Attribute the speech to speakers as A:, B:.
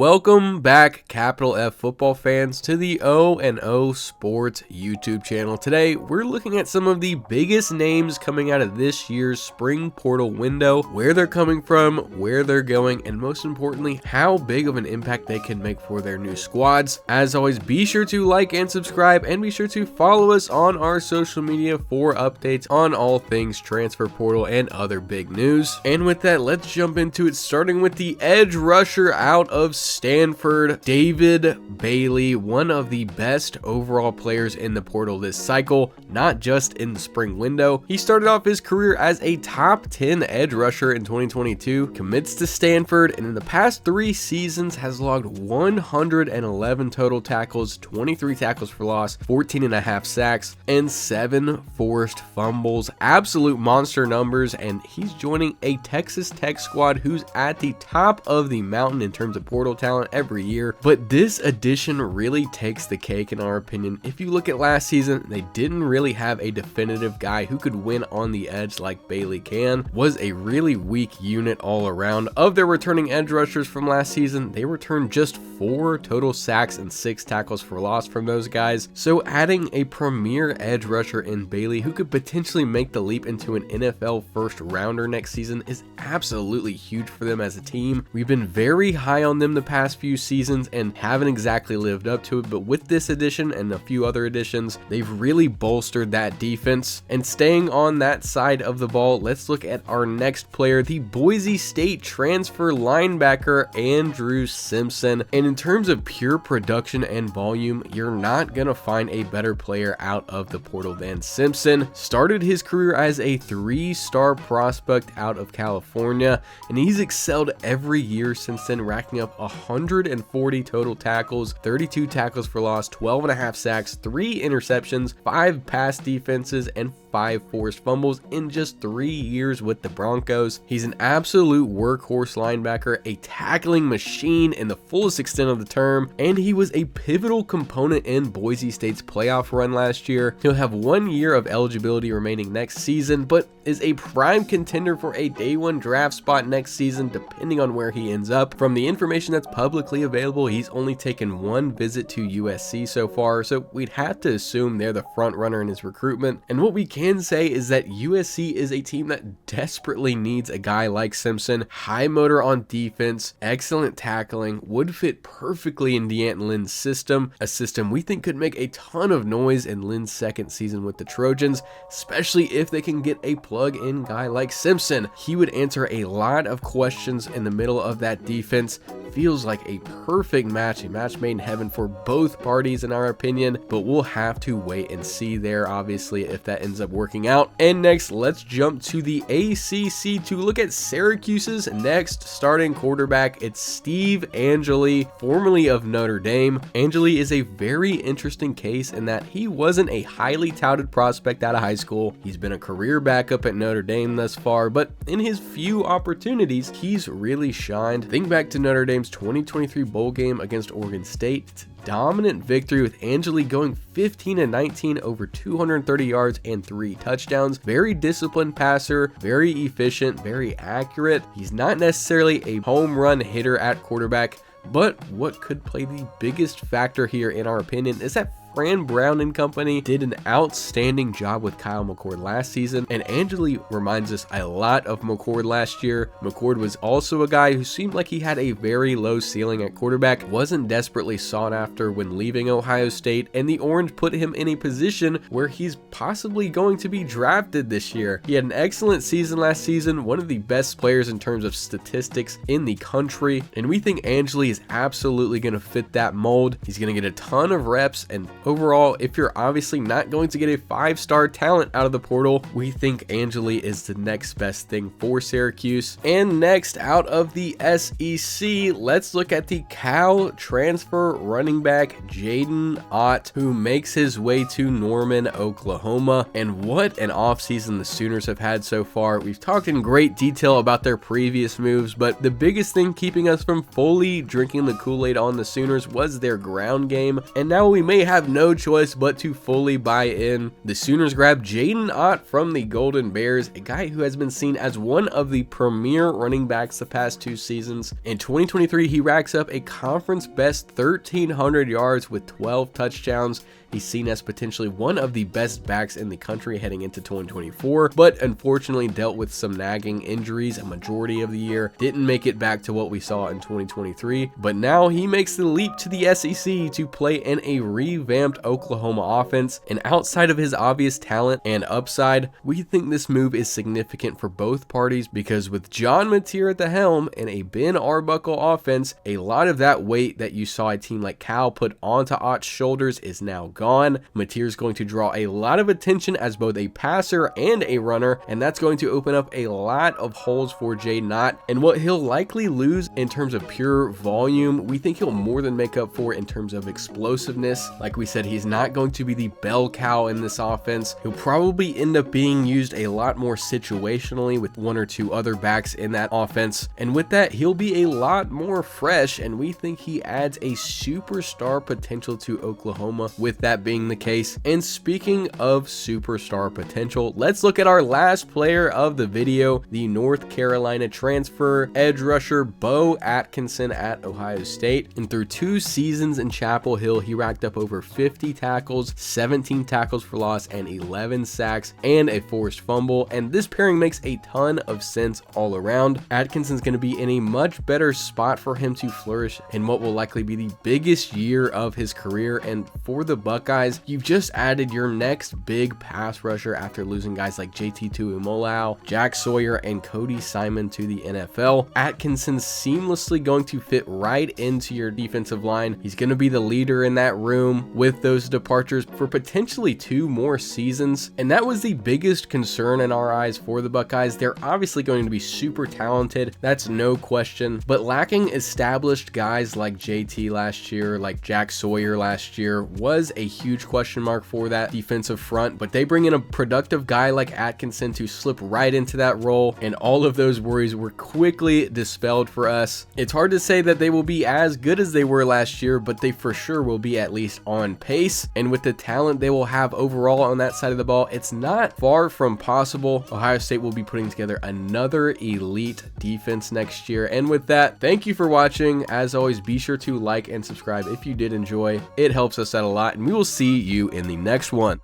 A: Welcome back, capital F football fans, to the O&O Sports YouTube channel. Today, we're looking at some of the biggest names coming out of this year's spring portal window, where they're coming from, where they're going, and most importantly, how big of an impact they can make for their new squads. As always, be sure to like and subscribe, and be sure to follow us on our social media for updates on all things transfer portal and other big news. And with that, let's jump into it, starting with the edge rusher out of Stanford, David Bailey, one of the best overall players in the portal this cycle, not just in the spring window. He started off his career as a top 10 edge rusher in 2022, commits to Stanford, and in the past 3 seasons has logged 111 total tackles, 23 tackles for loss, 14.5 sacks, and 7 forced fumbles. Absolute monster numbers, and he's joining a Texas Tech squad who's at the top of the mountain in terms of portal talent every year. But this addition really takes the cake in our opinion. If you look at last season, they didn't really have a definitive guy who could win on the edge like Bailey can. Was a really weak unit all around. Of their returning edge rushers from last season, they returned just 4 total sacks and 6 tackles for loss from those guys. So adding a premier edge rusher in Bailey who could potentially make the leap into an NFL first rounder next season is absolutely huge for them as a team. We've been very high on them the past few seasons and haven't exactly lived up to it, but with this addition and a few other additions, they've really bolstered that defense. And staying on that side of the ball, let's look at our next player, the Boise State transfer linebacker Andrew Simpson. And in terms of pure production and volume, you're not gonna find a better player out of the portal than Simpson. Started his career as a 3-star prospect out of California, and he's excelled every year since then, racking up 140 total tackles, 32 tackles for loss, 12.5 sacks, 3 interceptions, 5 pass defenses, and 5 forced fumbles in just 3 years with the Broncos. He's an absolute workhorse linebacker, a tackling machine in the fullest extent of the term, and he was a pivotal component in Boise State's playoff run last year. He'll have 1 year of eligibility remaining next season, but is a prime contender for a day 1 draft spot next season, depending on where he ends up. From the information that's publicly available, he's only taken 1 visit to USC so far, so we'd have to assume they're the front runner in his recruitment. And what we can say is that USC is a team that desperately needs a guy like Simpson. High motor on defense, excellent tackling, would fit perfectly in D'Ant Lynn's system, a system we think could make a ton of noise in Lynn's second season with the Trojans, especially if they can get a plug-in guy like Simpson. He would answer a lot of questions in the middle of that defense. Feels like a perfect match, a match made in heaven for both parties in our opinion, but we'll have to wait and see there, obviously, if that ends up working out. And next, let's jump to the ACC to look at Syracuse's next starting quarterback. It's Steve Angeli, formerly of Notre Dame. Angeli is a very interesting case in that he wasn't a highly touted prospect out of high school. He's been a career backup at Notre Dame thus far, but in his few opportunities, he's really shined. Think back to Notre Dame's 2023 bowl game against Oregon State. It's a dominant victory with Angeli going 15-19 over 230 yards and 3 touchdowns. Very disciplined passer, very efficient, very accurate. He's not necessarily a home run hitter at quarterback, but what could play the biggest factor here in our opinion is that Fran Brown and company did an outstanding job with Kyle McCord last season, and Angeli reminds us a lot of McCord last year. McCord was also a guy who seemed like he had a very low ceiling at quarterback, wasn't desperately sought after when leaving Ohio State, and the Orange put him in a position where he's possibly going to be drafted this year. He had an excellent season last season, one of the best players in terms of statistics in the country, and we think Angeli is absolutely going to fit that mold. He's going to get a ton of reps, and overall, if you're obviously not going to get a 5-star talent out of the portal, we think Angeli is the next best thing for Syracuse. And next, out of the SEC, let's look at the Cal transfer running back Jaydn Ott, who makes his way to Norman, Oklahoma. And what an offseason the Sooners have had so far. We've talked in great detail about their previous moves, but the biggest thing keeping us from fully drinking the Kool-Aid on the Sooners was their ground game. And now we may have no choice but to fully buy in. The Sooners grab Jaydn Ott from the Golden Bears, a guy who has been seen as one of the premier running backs the past 2 seasons. In 2023, he racks up a conference best 1,300 yards with 12 touchdowns. He's seen as potentially one of the best backs in the country heading into 2024, but unfortunately dealt with some nagging injuries a majority of the year. Didn't make it back to what we saw in 2023, but now he makes the leap to the SEC to play in a revamped Oklahoma offense. And outside of his obvious talent and upside, we think this move is significant for both parties because with John Mateer at the helm and a Ben Arbuckle offense, a lot of that weight that you saw a team like Cal put onto Ott's shoulders is now gone. Mateer is going to draw a lot of attention as both a passer and a runner, and that's going to open up a lot of holes for Jaydn Ott. And what he'll likely lose in terms of pure volume, we think he'll more than make up for in terms of explosiveness. Like we said, he's not going to be the bell cow in this offense. He'll probably end up being used a lot more situationally with 1 or 2 other backs in that offense. And with that, he'll be a lot more fresh, and we think he adds a superstar potential to Oklahoma with that being the case. And speaking of superstar potential, let's look at our last player of the video, the North Carolina transfer edge rusher Beau Atkinson at Ohio State. And through 2 seasons in Chapel Hill, he racked up over 50 tackles, 17 tackles for loss, and 11 sacks, and a forced fumble. And this pairing makes a ton of sense all around. Atkinson's going to be in a much better spot for him to flourish in what will likely be the biggest year of his career. And for the Buckeyes, you've just added your next big pass rusher after losing guys like JT Tuimoloau, Jack Sawyer, and Cody Simon to the NFL. Atkinson's seamlessly going to fit right into your defensive line. He's going to be the leader in that room with those departures for potentially 2 more seasons. And that was the biggest concern in our eyes for the Buckeyes. They're obviously going to be super talented, that's no question, but lacking established guys like JT last year, like Jack Sawyer last year, was a huge question mark for that defensive front. But they bring in a productive guy like Atkinson to slip right into that role, and all of those worries were quickly dispelled for us. It's hard to say that they will be as good as they were last year, but they for sure will be at least on pace. And with the talent they will have overall on that side of the ball, it's not far from possible. Ohio State will be putting together another elite defense next year. And with that, thank you for watching. As always, be sure to like and subscribe if you did enjoy. It helps us out a lot, and we will see you in the next one.